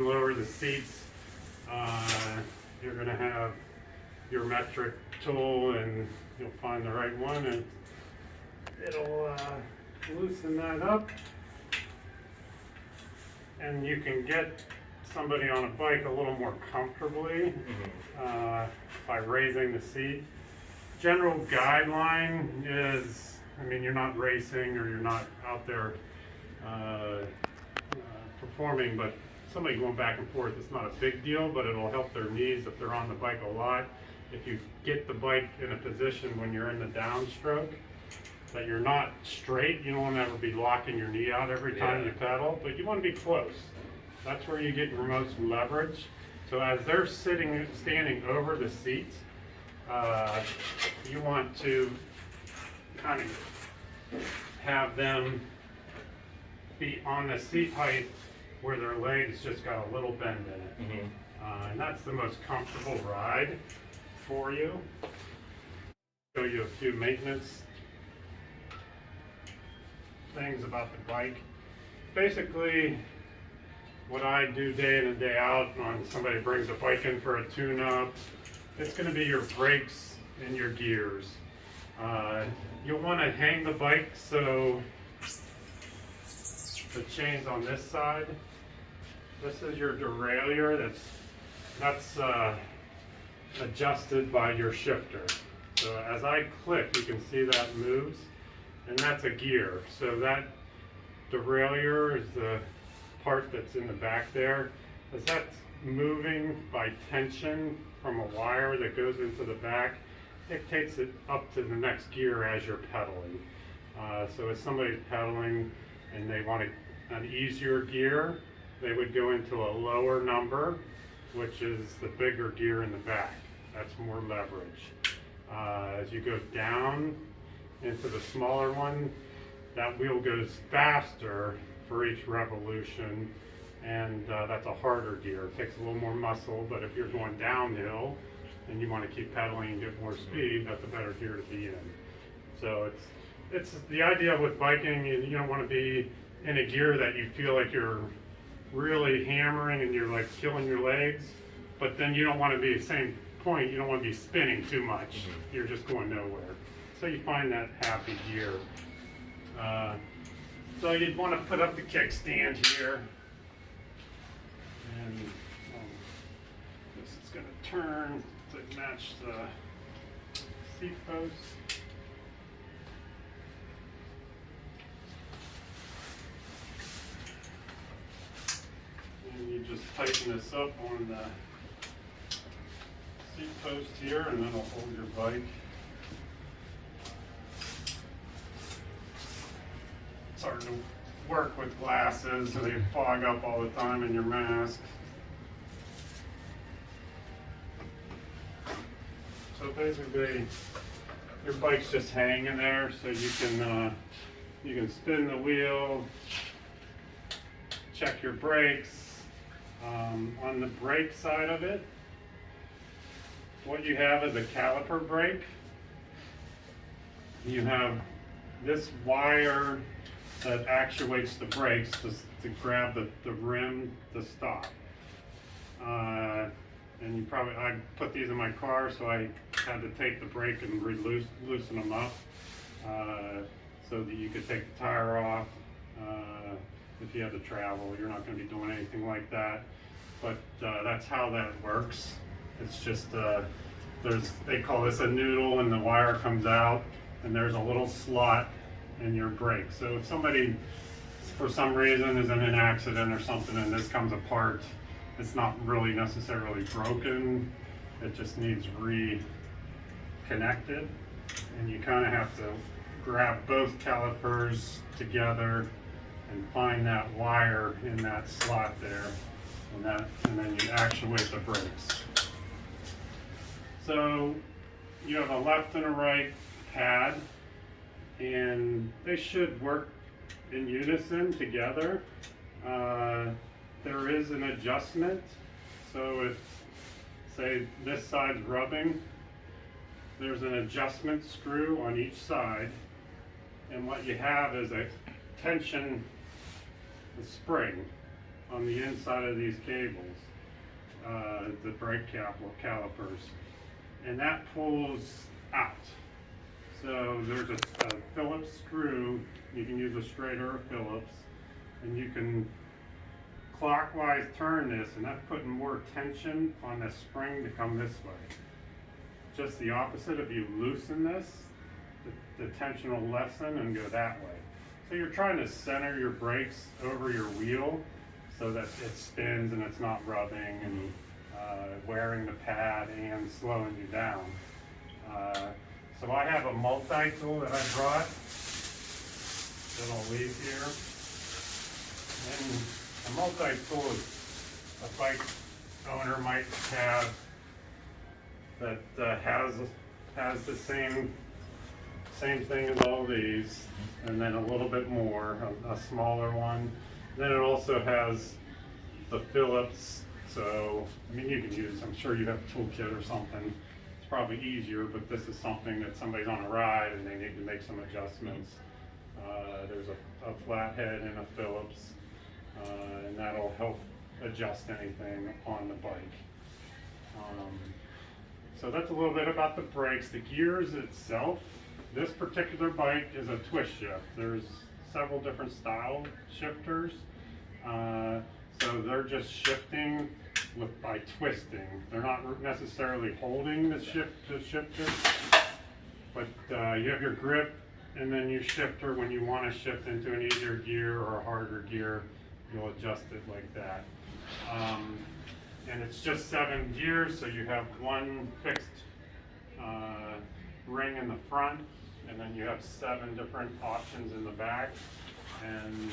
Lower the seats, you're going to have your metric tool and you'll find the right one and it'll loosen that up, and you can get somebody on a bike a little more comfortably by raising the seat. General guideline is, I mean, you're not racing or you're not out there performing, but somebody going back and forth, it's not a big deal, but it'll help their knees if they're on the bike a lot. If you get the bike in a position when you're in the downstroke that you're not straight, you don't want to ever be locking your knee out every time you pedal, but you want to be close. That's where you get your most leverage. So as they're standing over the seat, you want to kind of have them be on the seat height where their legs just got a little bend in it. And that's the most comfortable ride for you. Show you a few maintenance things about the bike. Basically, what I do day in and day out when somebody brings a bike in for a tune-up, it's going to be your brakes and your gears. You'll want to hang the bike so the chain's on this side. This is your derailleur that's adjusted by your shifter. So as I click, you can see that moves, and that's a gear. So that derailleur is the part that's in the back there. As that's moving by tension from a wire that goes into the back, it takes it up to the next gear as you're pedaling. So if somebody's pedaling and they want an easier gear, they would go into a lower number, which is the bigger gear in the back. That's more leverage. As you go down into the smaller one, that wheel goes faster for each revolution, and that's a harder gear. It takes a little more muscle, but if you're going downhill and you want to keep pedaling and get more speed, that's a better gear to be in. So it's the idea with biking, you don't want to be in a gear that you feel like you're really hammering and you're like killing your legs, but then you don't want to be, same point, you don't want to be spinning too much. You're just going nowhere. So you find that happy gear. So you'd want to put up the kickstand here, and this is going to turn to match the seat post. And you just tighten this up on the seat post here, and then it'll hold your bike. It's hard to work with glasses, so they fog up all the time in your mask. So basically, your bike's just hanging there, so you can spin the wheel, check your brakes. On the brake side of it, what you have is a caliper brake. You have this wire that actuates the brakes to grab the rim to stop. And you probably, I put these in my car, so I had to take the brake and loosen them up so that you could take the tire off. If you have to travel, you're not going to be doing anything like that. But that's how that works. It's just, they call this a noodle, and the wire comes out, and there's a little slot in your brake. So if somebody, for some reason, is in an accident or something and this comes apart, it's not really necessarily broken. It just needs reconnected. And you kind of have to grab both calipers together and find that wire in that slot there, and then you actuate the brakes. So you have a left and a right pad, and they should work in unison together. There is an adjustment, so if, say, this side's rubbing, there's an adjustment screw on each side, and what you have is a tension spring, on the inside of these cables, the brake calipers, and that pulls out. So there's a Phillips screw. You can use a straight or a Phillips, and you can clockwise turn this, and that's putting more tension on the spring to come this way. Just the opposite, if you loosen this, the tension will lessen and go that way. So you're trying to center your brakes over your wheel so that it spins and it's not rubbing and wearing the pad and slowing you down. So I have a multi-tool that I brought that I'll leave here. And a multi-tool is a bike owner might have that has the same thing as all these, and then a little bit more, a smaller one. Then it also has the Phillips. So I mean, you can use, I'm sure you have a toolkit or something. It's probably easier, but this is something that somebody's on a ride and they need to make some adjustments. There's a flathead and a Phillips, and that'll help adjust anything on the bike. So that's a little bit about the brakes. The gears itself, this particular bike is a twist shift. There's several different style shifters. So they're just shifting by twisting. They're not necessarily holding the shifter, but you have your grip, and then your shifter, when you want to shift into an easier gear or a harder gear, you'll adjust it like that. And it's just 7 gears, so you have one fixed ring in the front, and then you have 7 different options in the back. And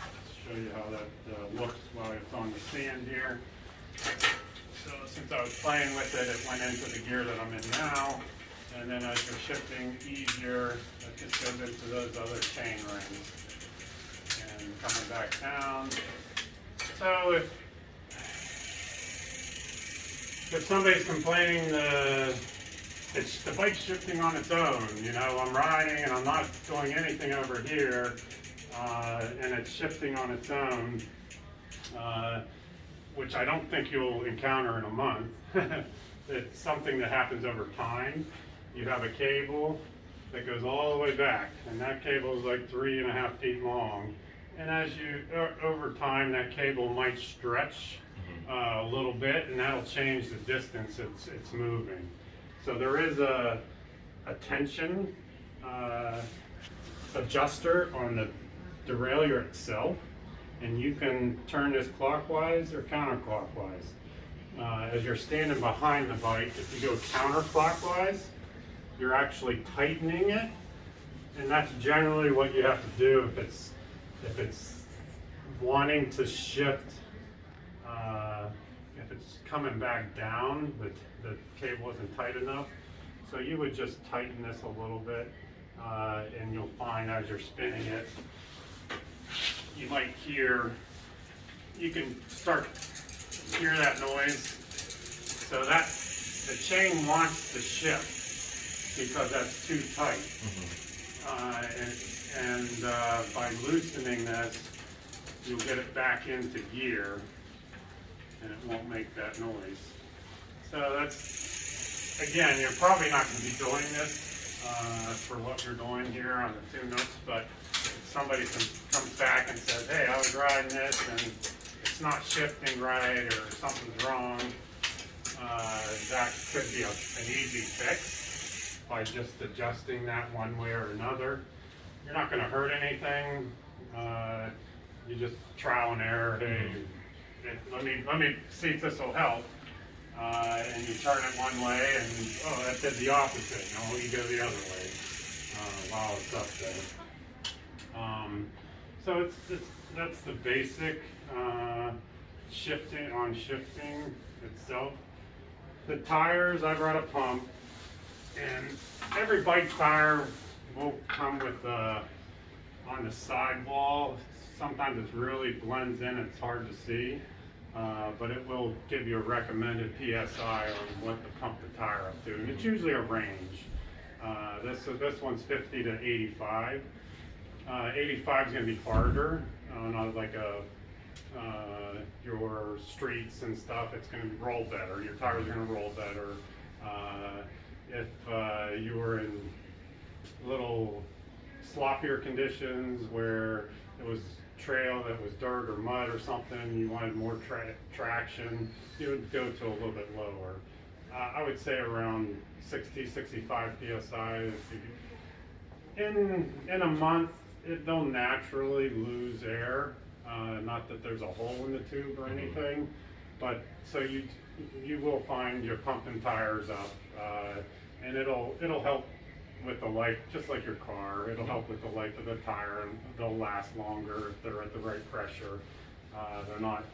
I'll show you how that looks while it's on the stand here. So since I was playing with it, it went into the gear that I'm in now. And then as you're shifting easier, it just goes into those other chain rings. And coming back down. So if somebody's complaining the bike's shifting on its own, you know, I'm riding and I'm not doing anything over here, and it's shifting on its own, which I don't think you'll encounter in a month. It's something that happens over time. You have a cable that goes all the way back, and that cable is like 3.5 feet long. And as you, over time, that cable might stretch a little bit, and that'll change the distance it's moving. So there is a tension adjuster on the derailleur itself, and you can turn this clockwise or counterclockwise. As you're standing behind the bike, if you go counterclockwise, you're actually tightening it, and that's generally what you have to do if it's wanting to shift. If it's coming back down, the cable isn't tight enough. So you would just tighten this a little bit, and you'll find as you're spinning it, you might hear, you can start to hear that noise. So that the chain wants to shift because that's too tight. And by loosening this, you'll get it back into gear, and it won't make that noise. So that's, again, you're probably not going to be doing this for what you're doing here on the tune-ups, but if somebody comes back and says, hey, I was riding this and it's not shifting right or something's wrong, that could be an easy fix by just adjusting that one way or another. You're not going to hurt anything. You just trial and error. Hey, let me see if this will help. And you turn it one way, and oh, that did the opposite. No, you go the other way while it's up there. So that's the basic shifting itself. The tires, I brought a pump, and every bike tire will come with on the sidewall. Sometimes it really blends in, it's hard to see, but it will give you a recommended PSI on what to pump the tire up to, and it's usually a range. This one's 50 to 85. 85 is going to be harder on like a your streets and stuff, it's going to roll better. Your tires are going to roll better. If you were in little sloppier conditions where it was trail that was dirt or mud or something, you wanted more traction, you would go to a little bit lower. I would say around 60, 65 psi. In a month, they'll naturally lose air. Not that there's a hole in the tube or anything, but so you will find you're pumping tires up, and it'll help with the life, just like your car. It'll help with the life of the tire, and they'll last longer if they're at the right pressure. They're not,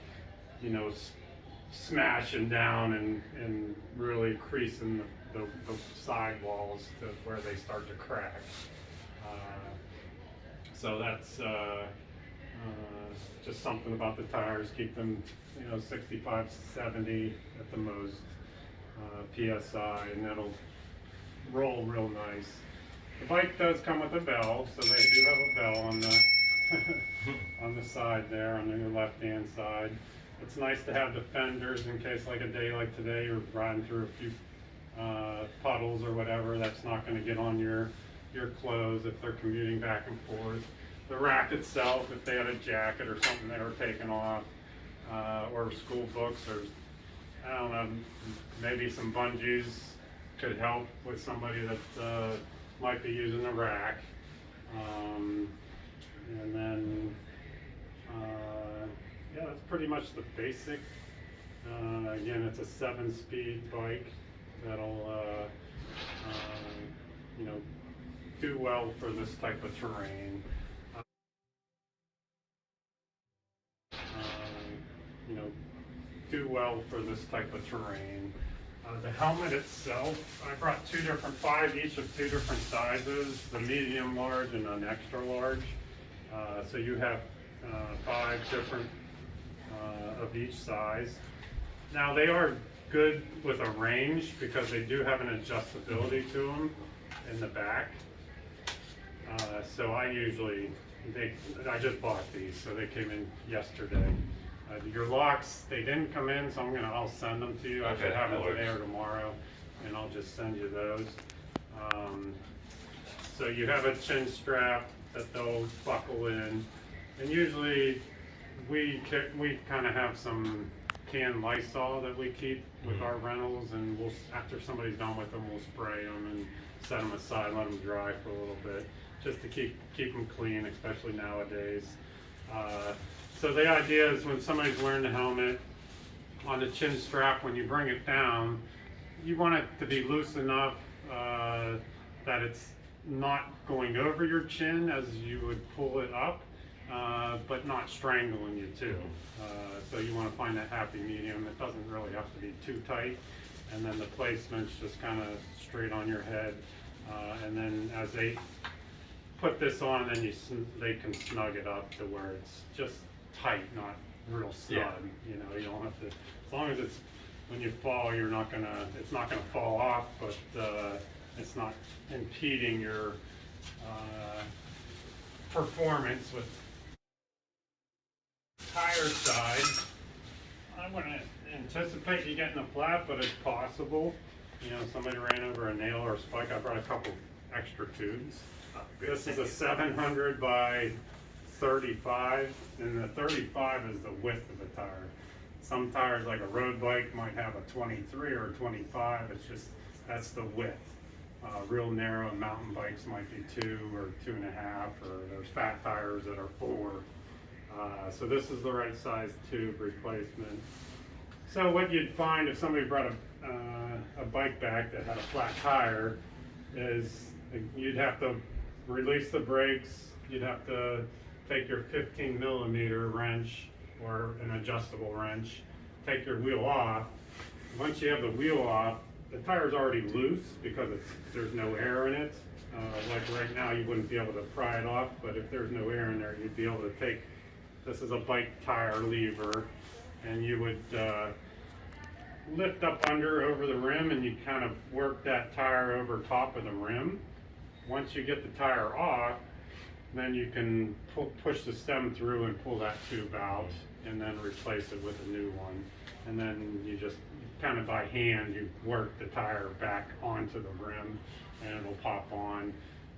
smashing down and really creasing the side walls to where they start to crack. So that's just something about the tires. Keep them, 65, 70 at the most PSI, and that'll roll real nice. The bike does come with a bell, so they do have a bell on the on the side there, on your left-hand side. It's nice to have the fenders in case, like a day like today, you're riding through a few puddles or whatever. That's not going to get on your clothes if they're commuting back and forth. The rack itself, if they had a jacket or something they were taking off, or school books, or I don't know, maybe some bungees could help with somebody that might be using a rack. And then, yeah, that's pretty much the basic. Again, it's a 7-speed bike that'll, do well for this type of terrain. Do well for this type of terrain. The helmet itself, I brought 5 each of 2 different sizes, the medium large and an extra large. So you have 5 different of each size. Now they are good with a range because they do have an adjustability to them in the back. So I just bought these, so they came in yesterday. Your locks, they didn't come in, so I'll send them to you. I should have them today or tomorrow, and I'll just send you those. So you have a chin strap that they'll buckle in, and usually we kind of have some canned Lysol that we keep with our rentals, and after somebody's done with them, we'll spray them and set them aside, let them dry for a little bit, just to keep them clean, especially nowadays. So the idea is when somebody's wearing the helmet, on the chin strap, when you bring it down, you want it to be loose enough that it's not going over your chin as you would pull it up, but not strangling you too. So you want to find that happy medium. It doesn't really have to be too tight, and then the placement's just kind of straight on your head. And then as they put this on, then they can snug it up to where it's just tight, not real snug. Yeah. You don't have to, as long as it's, when you fall, it's not gonna fall off, but it's not impeding your performance. With tire side, I wouldn't anticipate you getting a flat, but it's possible. Somebody ran over a nail or a spike. I brought a couple extra tubes. This is a 700 by 35, and the 35 is the width of the tire. Some tires, like a road bike, might have a 23 or a 25. That's the width. Real narrow mountain bikes might be 2 or 2.5, or there's fat tires that are 4. So this is the right size tube replacement. So what you'd find if somebody brought a bike back that had a flat tire is you'd have to release the brakes. You'd have to take your 15 millimeter wrench or an adjustable wrench, take your wheel off. Once you have the wheel off, the tire's already loose because there's no air in it. Like right now, you wouldn't be able to pry it off, but if there's no air in there, you'd be able to take, this is a bike tire lever, and you would lift up over the rim, and you kind of work that tire over top of the rim. Once you get the tire off, then you can push the stem through and pull that tube out, and then replace it with a new one. And then you just kind of by hand, you work the tire back onto the rim and it'll pop on.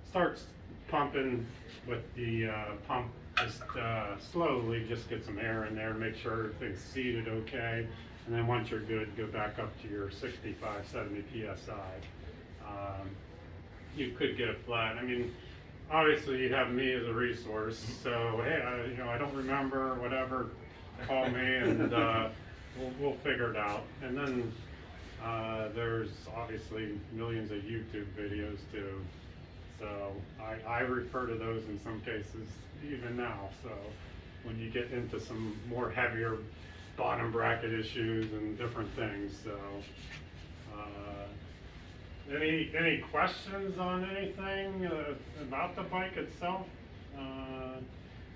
Starts pumping with the pump, just slowly just get some air in there, make sure everything's seated okay. And then once you're good, go back up to your 65, 70 PSI. You could get a flat. I mean, obviously you have me as a resource, so hey, I don't remember, whatever, call me and we'll figure it out. And then there's obviously millions of YouTube videos too, so I refer to those in some cases even now. So when you get into some more heavier bottom bracket issues and different things, so any questions on anything about the bike itself?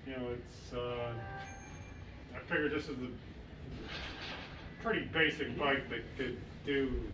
It's I figured this is a pretty basic bike that could do